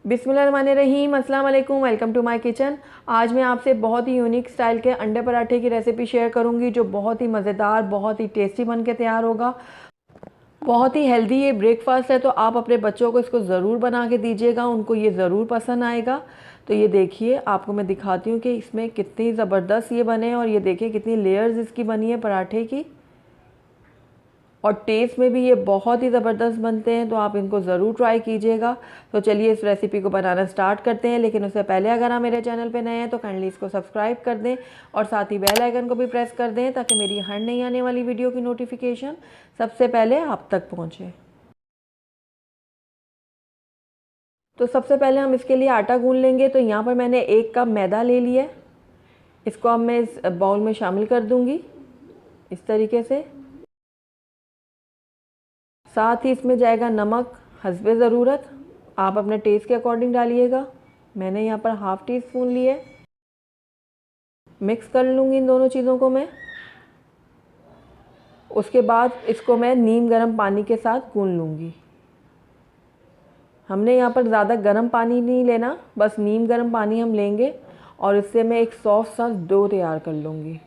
बिस्मिल्लाहिर्रहमानिर्रहीम, अस्सलाम वालेकुम, वेलकम टू माय किचन। आज मैं आपसे बहुत ही यूनिक स्टाइल के अंडे पराठे की रेसिपी शेयर करूंगी जो बहुत ही मज़ेदार, बहुत ही टेस्टी बन के तैयार होगा। बहुत ही हेल्दी ये ब्रेकफास्ट है, तो आप अपने बच्चों को इसको ज़रूर बना के दीजिएगा, उनको ये ज़रूर पसंद आएगा। तो ये देखिए, आपको मैं दिखाती हूँ कि इसमें कितनी ज़बरदस्त ये बने, और ये देखिए कितनी लेयर्स इसकी बनी है पराठे की, और टेस्ट में भी ये बहुत ही ज़बरदस्त बनते हैं। तो आप इनको ज़रूर ट्राई कीजिएगा। तो चलिए इस रेसिपी को बनाना स्टार्ट करते हैं, लेकिन उससे पहले अगर आप मेरे चैनल पे नए हैं तो काइंडली इसको सब्सक्राइब कर दें और साथ ही बेल आइकन को भी प्रेस कर दें, ताकि मेरी हर नई आने वाली वीडियो की नोटिफिकेशन सबसे पहले आप तक पहुँचे। तो सबसे पहले हम इसके लिए आटा गूंद लेंगे। तो यहाँ पर मैंने 1 कप मैदा ले लिया, इसको अब मैं इस बाउल में शामिल कर दूँगी इस तरीके से। साथ ही इसमें जाएगा नमक हस्बे ज़रूरत, आप अपने टेस्ट के अकॉर्डिंग डालिएगा। मैंने यहाँ पर हाफ़ टी स्पून लिए। मिक्स कर लूँगी इन दोनों चीज़ों को मैं। उसके बाद इसको मैं नीम गर्म पानी के साथ गूंद लूँगी। हमने यहाँ पर ज़्यादा गर्म पानी नहीं लेना, बस नीम गर्म पानी हम लेंगे, और इससे मैं एक सॉफ्ट सा डो तैयार कर लूँगी।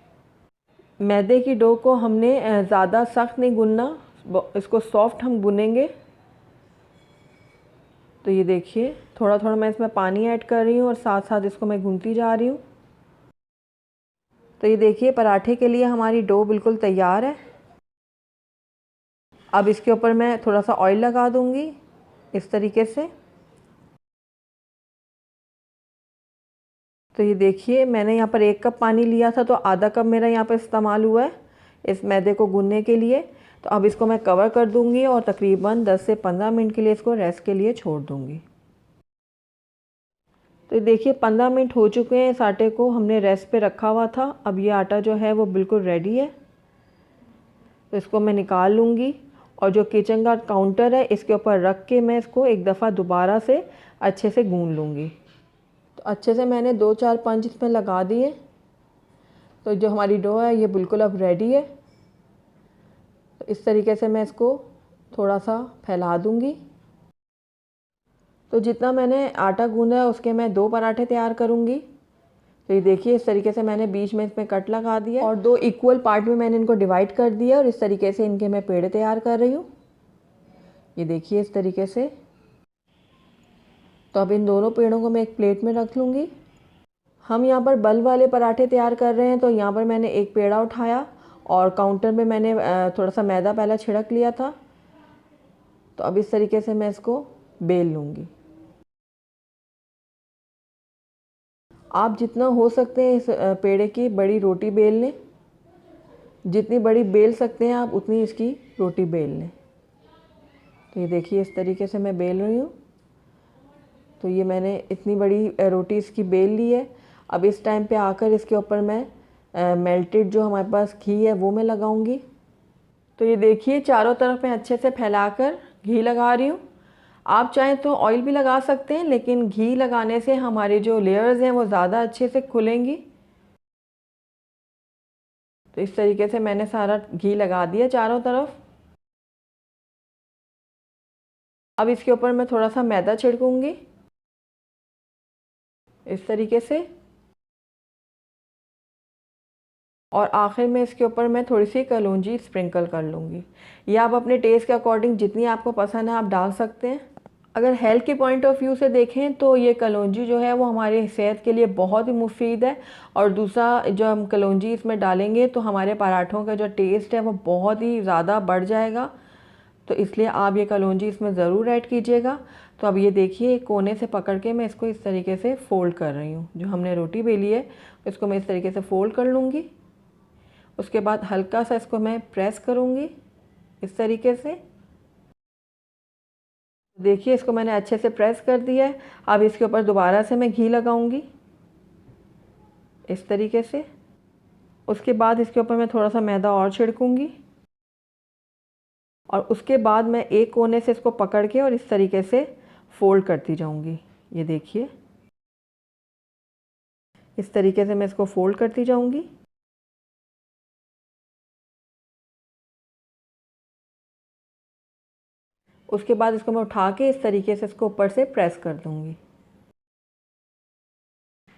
मैदे की डो को हमने ज़्यादा सख्त नहीं गूंदना, इसको सॉफ्ट हम गूनेंगे। तो ये देखिए, थोड़ा थोड़ा मैं इसमें पानी ऐड कर रही हूँ और साथ साथ इसको मैं गूंथती जा रही हूँ। तो ये देखिए, पराठे के लिए हमारी डो बिल्कुल तैयार है। अब इसके ऊपर मैं थोड़ा सा ऑयल लगा दूँगी इस तरीके से। तो ये देखिए, मैंने यहाँ पर 1 कप पानी लिया था, तो आधा कप मेरा यहाँ पर इस्तेमाल हुआ है इस मैदे को गूंदने के लिए। तो अब इसको मैं कवर कर दूँगी और तकरीबन 10 से 15 मिनट के लिए इसको रेस्ट के लिए छोड़ दूँगी। तो देखिए 15 मिनट हो चुके हैं, इस आटे को हमने रेस्ट पे रखा हुआ था। अब ये आटा जो है वो बिल्कुल रेडी है। तो इसको मैं निकाल लूँगी, और जो किचन का काउंटर है इसके ऊपर रख के मैं इसको एक दफ़ा दोबारा से अच्छे से गूंद लूँगी। तो अच्छे से मैंने 2-4 पंच इसमें लगा दिए। तो जो हमारी डो है ये बिल्कुल अब रेडी है। तो इस तरीके से मैं इसको थोड़ा सा फैला दूँगी। तो जितना मैंने आटा गूंदा है उसके मैं 2 पराठे तैयार करूँगी। तो ये देखिए, इस तरीके से मैंने बीच में इसमें कट लगा दिया और 2 इक्वल पार्ट में मैंने इनको डिवाइड कर दिया, और इस तरीके से इनके मैं पेड़े तैयार कर रही हूँ। ये देखिए इस तरीके से। तो अब इन दोनों पेड़ों को मैं एक प्लेट में रख लूँगी। हम यहाँ पर बल्ब वाले पराठे तैयार कर रहे हैं। तो यहाँ पर मैंने एक पेड़ा उठाया और काउंटर में मैंने थोड़ा सा मैदा पहले छिड़क लिया था। तो अब इस तरीके से मैं इसको बेल लूँगी। आप जितना हो सकते हैं इस पेड़े की बड़ी रोटी बेल लें, जितनी बड़ी बेल सकते हैं आप उतनी इसकी रोटी बेल लें। तो ये देखिए, इस तरीके से मैं बेल रही हूँ। तो ये मैंने इतनी बड़ी रोटी इसकी बेल ली है। अब इस टाइम पे आकर इसके ऊपर मैं मेल्टेड जो हमारे पास घी है वो मैं लगाऊंगी। तो ये देखिए, चारों तरफ मैं अच्छे से फैलाकर घी लगा रही हूँ। आप चाहें तो ऑयल भी लगा सकते हैं, लेकिन घी लगाने से हमारे जो लेयर्स हैं वो ज़्यादा अच्छे से खुलेंगी। तो इस तरीके से मैंने सारा घी लगा दिया चारों तरफ। अब इसके ऊपर मैं थोड़ा सा मैदा छिड़कूंगी इस तरीके से, और आखिर में इसके ऊपर मैं थोड़ी सी कलौंजी स्प्रिंकल कर लूँगी। ये आप अपने टेस्ट के अकॉर्डिंग जितनी आपको पसंद है आप डाल सकते हैं। अगर हेल्थ के पॉइंट ऑफ व्यू से देखें तो ये कलौंजी जो है वो हमारे सेहत के लिए बहुत ही मुफीद है, और दूसरा जो हम कलौंजी इसमें डालेंगे तो हमारे पराठों का जो टेस्ट है वो बहुत ही ज़्यादा बढ़ जाएगा। तो इसलिए आप ये कलौंजी इसमें ज़रूर ऐड कीजिएगा। तो अब ये देखिए, कोने से पकड़ के मैं इसको इस तरीके से फ़ोल्ड कर रही हूँ। जो हमने रोटी बेली है इसको मैं इस तरीके से फ़ोल्ड कर लूँगी। उसके बाद हल्का सा इसको मैं प्रेस करूँगी इस तरीके से। देखिए, इसको मैंने अच्छे से प्रेस कर दिया है। अब इसके ऊपर दोबारा से मैं घी लगाऊंगी इस तरीके से। उसके बाद इसके ऊपर मैं थोड़ा सा मैदा और छिड़कूंगी, और उसके बाद मैं एक कोने से इसको पकड़ के और इस तरीके से फोल्ड करती जाऊंगी। ये देखिए, इस तरीके से मैं इसको फोल्ड करती जाऊंगी। उसके बाद इसको मैं उठा के इस तरीके से इसको ऊपर से प्रेस कर दूंगी।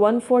1/4